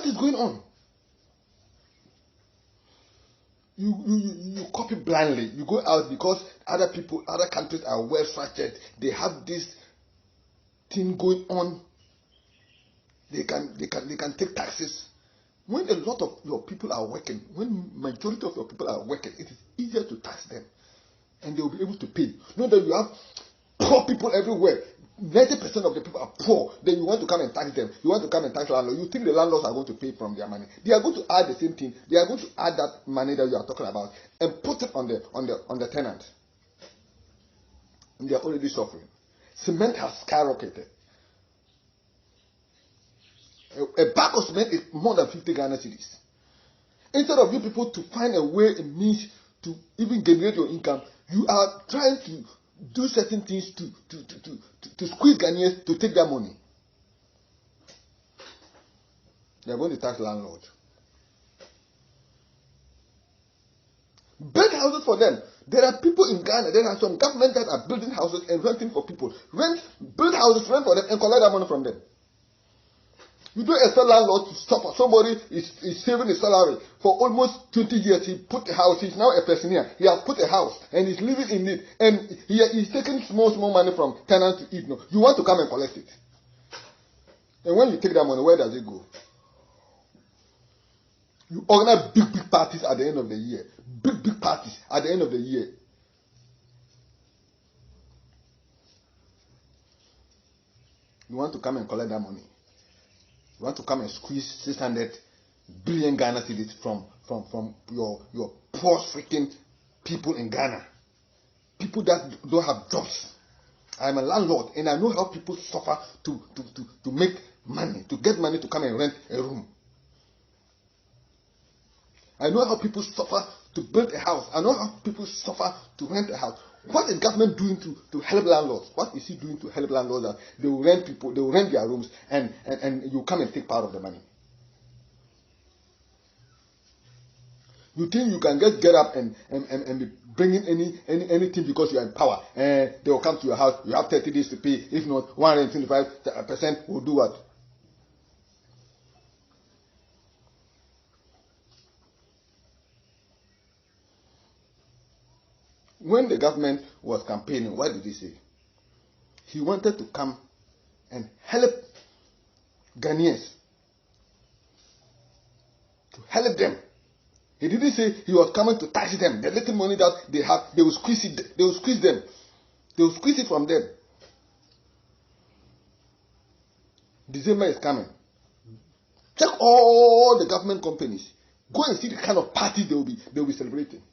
is going on? You copy blindly. You go out because other people, other countries are well structured. They have this thing going on. They can take taxes. When a lot of your people are working, when majority of your people are working, it is easier to tax them, and they will be able to pay. Not that you have poor people everywhere. 90% of the people are poor. Then you want to come and tax them. You want to come and tax landlords. You think the landlords are going to pay from their money? They are going to add the same thing. They are going to add that money that you are talking about and put it on the tenant. And they are already suffering. Cement has skyrocketed. A bag of cement is more than 50 Ghana cedis. Instead of you people to find a way, a means to even generate your income, you are trying to do certain things to squeeze Ghanaians to take their money. They are going to tax landlords. Build houses for them. There are people in Ghana, there are some governments that are building houses and renting for people. Build houses, rent for them, and collect that money from them. You don't expect landlord to suffer. Somebody is saving his salary for almost 20 years. He put a house. He's now a pensioner. He has put a house and he's living in it. And he's taking small money from tenants to eat. No, you want to come and collect it. And when you take that money, where does it go? You organize big parties at the end of the year. Big parties at the end of the year. You want to come and collect that money. You want to come and squeeze 600 billion Ghana cedis from your poor freaking people in Ghana. People that don't have jobs. I'm a landlord and I know how people suffer to make money, to get money to come and rent a room. I know how people suffer to build a house. I know how people suffer to rent a house. What is government doing to help landlords? What is he doing to help landlords that they will rent people, they will rent their rooms and you come and take part of the money? You think you can just get up and be bringing anything because you are in power and they will come to your house, you have 30 days to pay, if not 125% will do what? When the government was campaigning, what did he say? He wanted to come and help Ghanaians. To help them. He didn't say he was coming to tax them. The little money that they have, they will squeeze it. They will squeeze them. They will squeeze it from them. December is coming. Check all the government companies. Go and see the kind of parties they will be celebrating.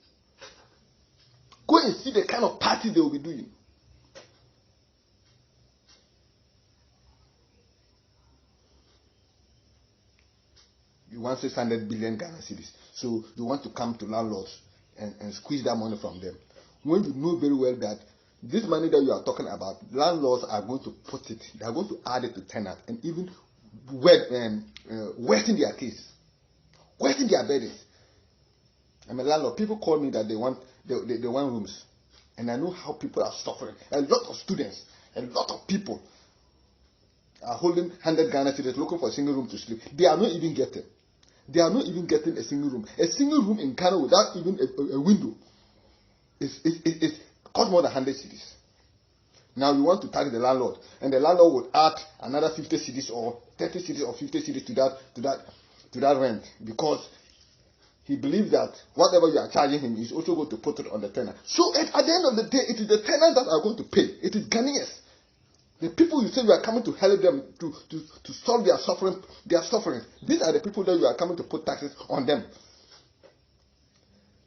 Go and see the kind of party they will be doing. You want 600 billion Ghana cedis. So you want to come to landlords and squeeze that money from them. When you know very well that this money that you are talking about, landlords are going to put it, they are going to add it to tenant and even worsen their case, worsen their burdens. I'm a landlord. People call me that they want rooms. And I know how people are suffering. A lot of students, a lot of people are holding 100 Ghana cedis looking for a single room to sleep. They are not even getting. They are not even getting a single room. A single room in Ghana without even a window is cost more than 100 cedis. Now you want to tax the landlord, and the landlord would add another 50 cedis or 30 cedis or 50 cedis to that rent because he believes that whatever you are charging him is also going to put it on the tenant. So at the end of the day, it is the tenants that are going to pay. It is Ghanaians. The people you say you are coming to help them to solve their suffering. These are the people that you are coming to put taxes on them.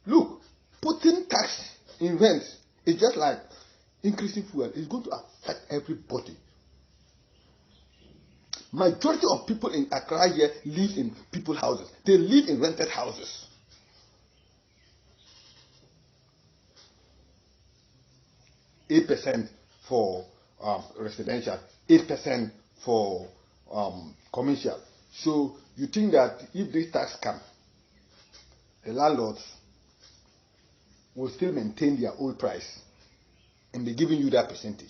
Look, putting tax in rent is just like increasing fuel. It's going to affect everybody. Majority of people in Accra here live in people's houses. They live in rented houses. %8 for residential, 8% for commercial. So you think that if this tax comes, the landlords will still maintain their old price and be giving you that percentage?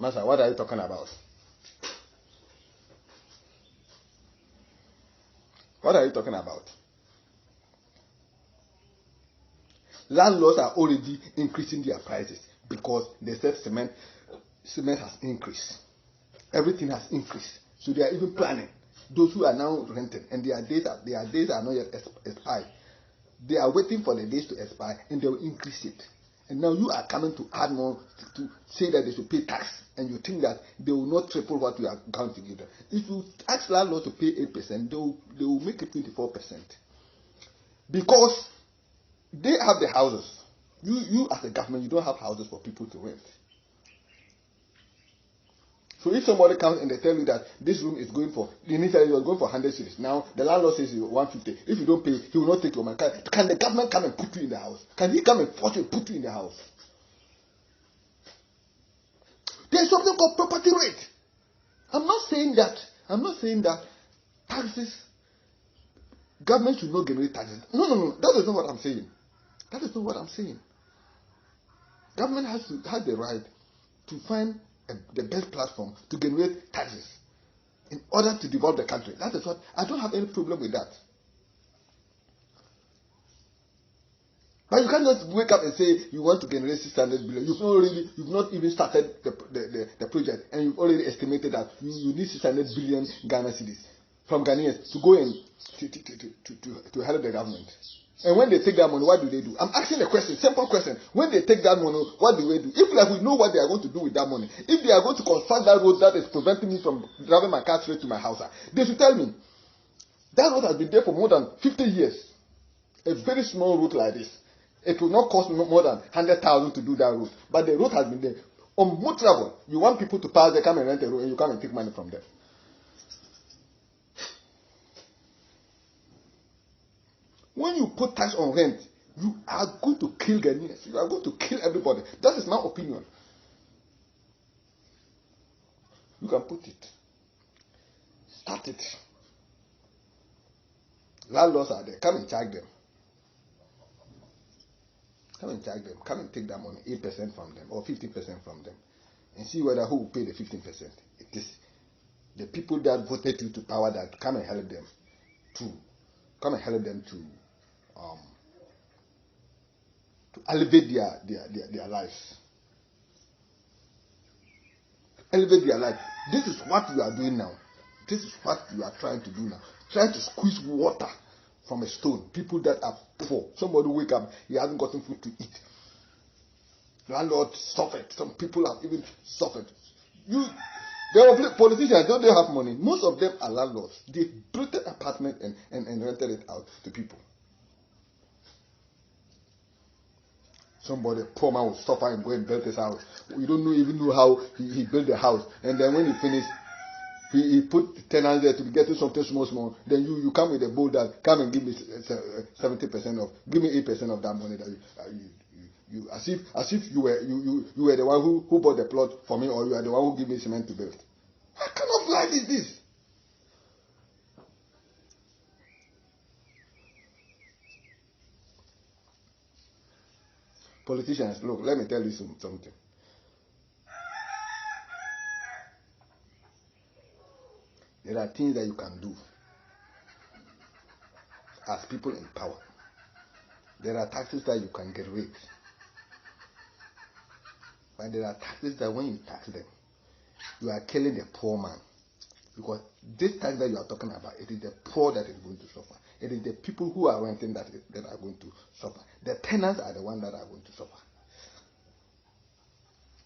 Master, what are you talking about? What are you talking about? Landlords are already increasing their prices because they said cement has increased. Everything has increased. So they are even planning. Those who are now renting and their days are not yet expired. They are waiting for the days to expire and they will increase it. And now you are coming to add more to say that they should pay tax, and you think that they will not triple what you are going to give them. If you ask landlords to pay 8%, they will make it 24%. Because they have the houses. You as a government, you don't have houses for people to rent. So if somebody comes and they tell you that this room is going for, initially it was going for 100 cedis. Now the landlord says 150. If you don't pay, he will not take your money. Can the government come and put you in the house? Can he come and force you to put you in the house? There is something called property rate. I'm not saying that taxes, government should not generate taxes. No. That is not what I'm saying. Government has the right to find the best platform to generate taxes in order to develop the country. That is what I don't have any problem with that. But you can't just wake up and say you want to generate 600 billion. You've not even started the project, and you've already estimated that you need 600 billion Ghana cedis from Ghanaians to go and to help the government. And when they take that money, what do they do? I'm asking a question, simple question. When they take that money, what do they do? If we know what they are going to do with that money, if they are going to construct that road that is preventing me from driving my car straight to my house, they should tell me. That road has been there for more than 50 years. A very small road like this. It will not cost more than 100,000 to do that road. But the road has been there. On more travel, you want people to pass, they come and rent a road, and you come and take money from them. When you put tax on rent, you are going to kill Ghanaians. You are going to kill everybody. That is my opinion. You can put it. Start it. Landlords are there. Come and charge them. Come and take that money, 8% from them or 15% from them, and see whether who will pay the 15%. It is the people that voted you to power that come and help them to elevate their lives. Elevate their life. This is what you are doing now. This is what you are trying to do now. Trying to squeeze water from a stone. People that are poor. Somebody wake up, he hasn't gotten food to eat. Landlord suffered. Some people have even suffered. The politicians, don't they have money? Most of them are landlords. They built an apartment and rented it out to people. Somebody, poor man, will suffer and go and build his house. You don't even know how he built the house. And then when he finished, he put the tenants there to get something small. Then you come with a bowl that come and give me 70% of, give me 8% of that money that you as if you were the one who bought the plot for me, or you are the one who gave me cement to build. What kind of life is this? Politicians, look, let me tell you something. There are things that you can do as people in power. There are taxes that you can get rid. But there are taxes that when you tax them, you are killing the poor man. Because this tax that you are talking about, it is the poor that is going to suffer. It is the people who are renting that are going to suffer. The tenants are the ones that are going to suffer.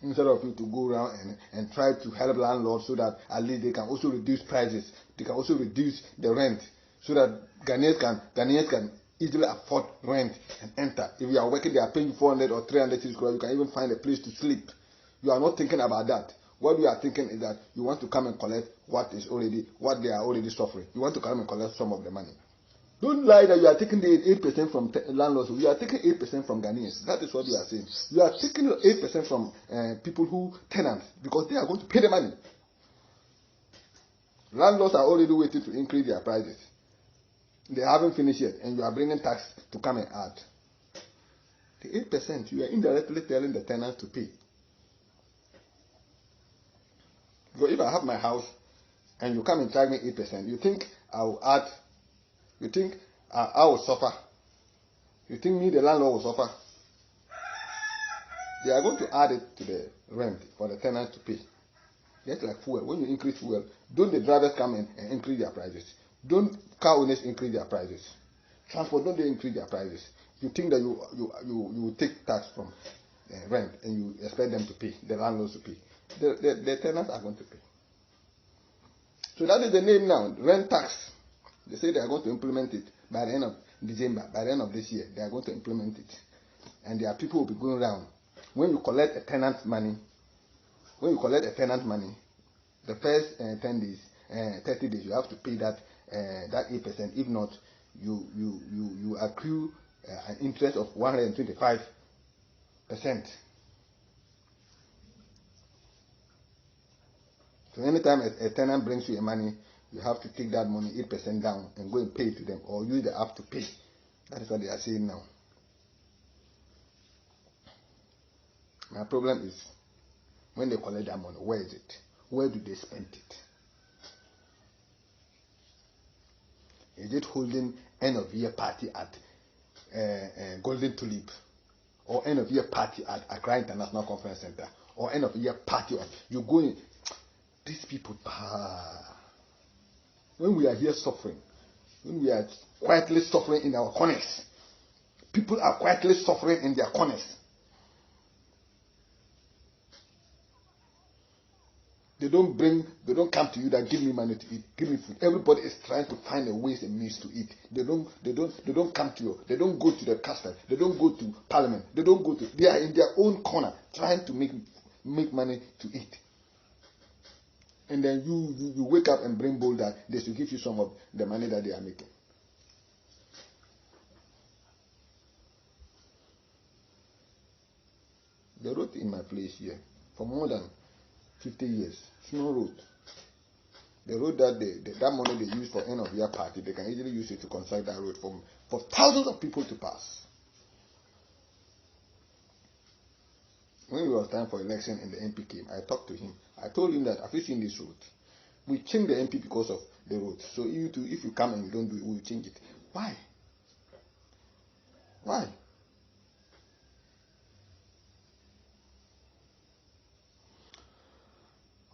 Instead of you to go around and try to help landlords so that at least they can also reduce prices. They can also reduce the rent so that Ghanaians can easily afford rent and enter. If you are working, they are paying you 400 or 300 cities, you can even find a place to sleep. You are not thinking about that. What you are thinking is that you want to come and collect what they are already suffering. You want to come and collect some of the money. Don't lie that you are taking the 8% from landlords. You are taking 8% from Ghanaians. That is what you are saying. You are taking 8% from people who tenants, because they are going to pay the money. Landlords are already waiting to increase their prices. They haven't finished yet, and you are bringing tax to come and add. The 8%, you are indirectly telling the tenants to pay. Because if I have my house and you come and charge me 8%, you think I will add You think I will suffer? You think me, the landlord, will suffer? They are going to add it to the rent for the tenant to pay. Just like fuel. When you increase fuel, don't the drivers come in and increase their prices? Don't car owners increase their prices? Transport, don't they increase their prices? You think that you take tax from rent and you expect them to pay, the landlords to pay. The tenants are going to pay. So that is the name now, rent tax. They say they are going to implement it by the end of December, by the end of this year. They are going to implement it. And there are people who will be going around. When you collect a tenant money, the first 10 days, 30 days, you have to pay that 8%. If not, you accrue an interest of 125%. So anytime a tenant brings you a money, you have to take that money 8% down and go and pay it to them, or use the app to pay. That is what they are saying now. My problem is, when they collect that money, where is it? Where do they spend it? Is it holding end of year party at Golden Tulip, or end of year party at Accra International Conference Center, or end of year party of you going? These people, when we are here suffering, when we are quietly suffering in our corners, people are quietly suffering in their corners. They don't come to you that give me money to eat, give me food. Everybody is trying to find a ways and means to eat. They don't come to you. They don't go to the castle. They don't go to parliament. They are in their own corner trying to make money to eat. And then you wake up and bring bold that they should give you some of the money that they are making. The road in my place here for more than 50 years, small road. The road that that money they use for end of year party, they can easily use it to construct that road for thousands of people to pass. When it was time for election and the MP came, I talked to him. I told him that, have you seen this road? We changed the MP because of the road. So you too, if you come and you don't do it, we'll change it. Why? Why?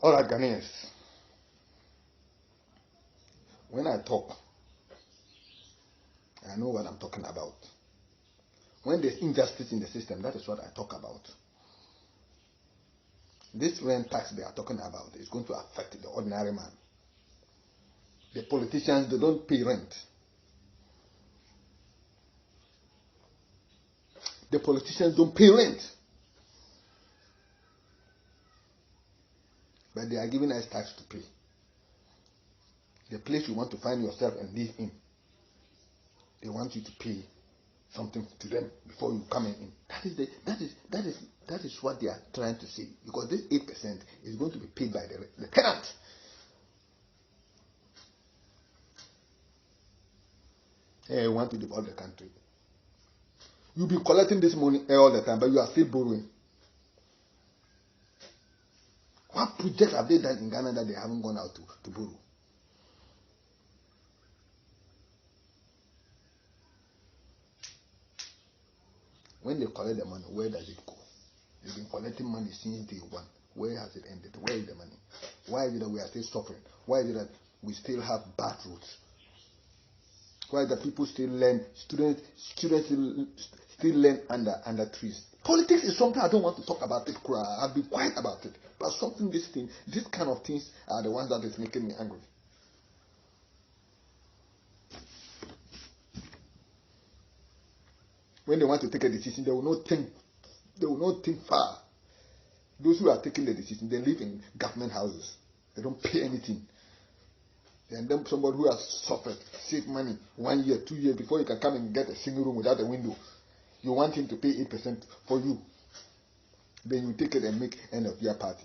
All right, Ghanaians. When I talk, I know what I'm talking about. When there's injustice in the system, that is what I talk about. This rent tax they are talking about is going to affect the ordinary man. The politicians, they don't pay rent. The politicians don't pay rent. But they are giving us tax to pay. The place you want to find yourself and live in, they want you to pay something to them before you come in. That is what they are trying to say. Because this 8% is going to be paid by the tenant. Hey, you want to develop the country. You'll be collecting this money all the time, but you are still borrowing. What projects have they done in Ghana that they haven't gone out to borrow? When they collect the money, where does it go? They've been collecting money since day one. Where has it ended? Where is the money? Why is it that we are still suffering? Why is it that we still have bad roads? Why is that people still learn, students still learn under trees? Politics is something I don't want to talk about it. I've been quiet about it. But this kind of things are the ones that is making me angry. When they want to take a decision, they will not think far. Those who are taking the decision, they live in government houses. They don't pay anything. And then somebody who has suffered, saved money 1 year, 2 years before you can come and get a single room without a window. You want him to pay 8% for you. Then you take it and make end of year party.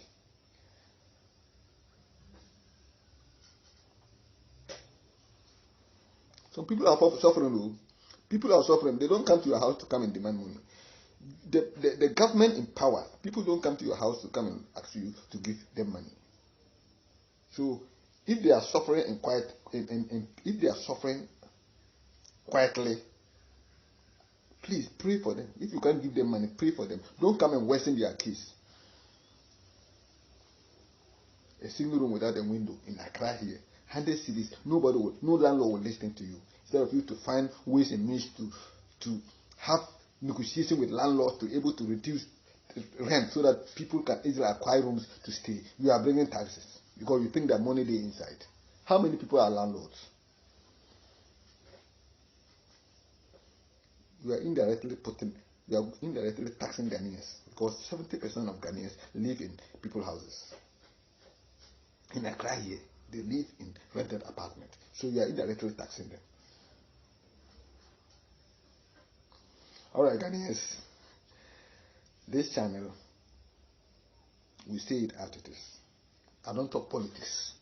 Some people are suffering. People are suffering. They don't come to your house to come and demand money. The government in power, people don't come to your house to come and ask you to give them money. So if they are suffering in quiet, if they are suffering quietly. Please pray for them. If you can't give them money, pray for them. Don't come and worsen their case. A single room without a window in Accra here, 100 cities, no landlord will listen to you. Instead of you to find ways and means to have negotiation with landlords to be able to reduce rent so that people can easily acquire rooms to stay, you are bringing taxes because you think that money there inside. How many people are landlords? You are indirectly taxing Ghanaians because 70% of Ghanaians live in people's houses. In Accra here, they live in rented apartments. So you are indirectly taxing them. Alright, Ghanaians, this channel, we say it as it is. I don't talk politics.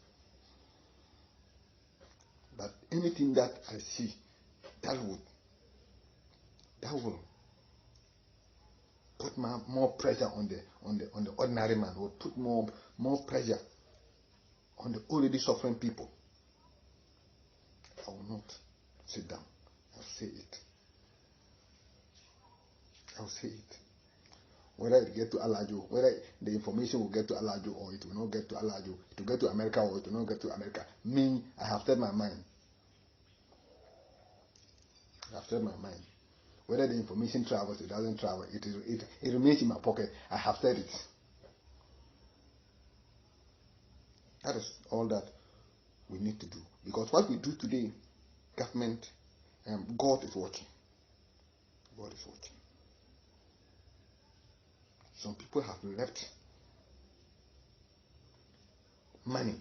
But anything that I see that will put more pressure on the ordinary man, will put more pressure on the already suffering people, I will not sit down. I'll say it. I'll say it. Whether it get to Alajo, whether the information will get to Alajo or it will not get to Alajo, it will get to America or it will not get to America. Me, I have said my mind. I have said my mind. Whether the information travels, it doesn't travel, it remains in my pocket. I have said it. That is all that we need to do. Because what we do today, government, God is watching. God is watching. Some people have left money,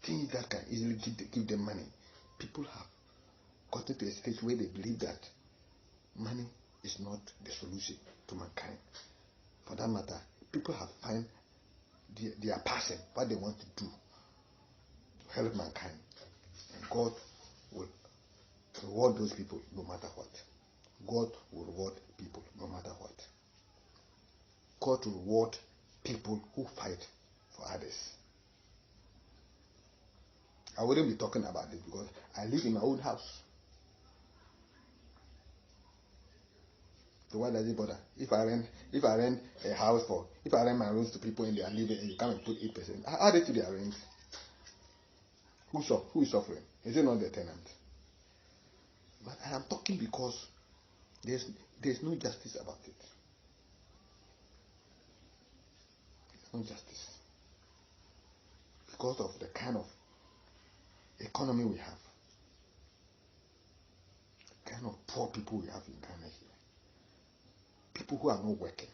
things that can easily give them money. People have gotten to a stage where they believe that money is not the solution to mankind. For that matter, people have found their passion, what they want to do to help mankind. And God will reward those people no matter what. God will reward people no matter what. God will reward people who fight for others. I wouldn't be talking about this because I live in my own house. So why does it bother? If I rent a house if I rent my rooms to people and they are living and you come and put 8%, I add it to their rent. Who is suffering? Is it not the tenant? But I am talking because there's no justice about it. There's no justice. Because of the kind of economy we have. The kind of poor people we have in Ghana here. People who are not working.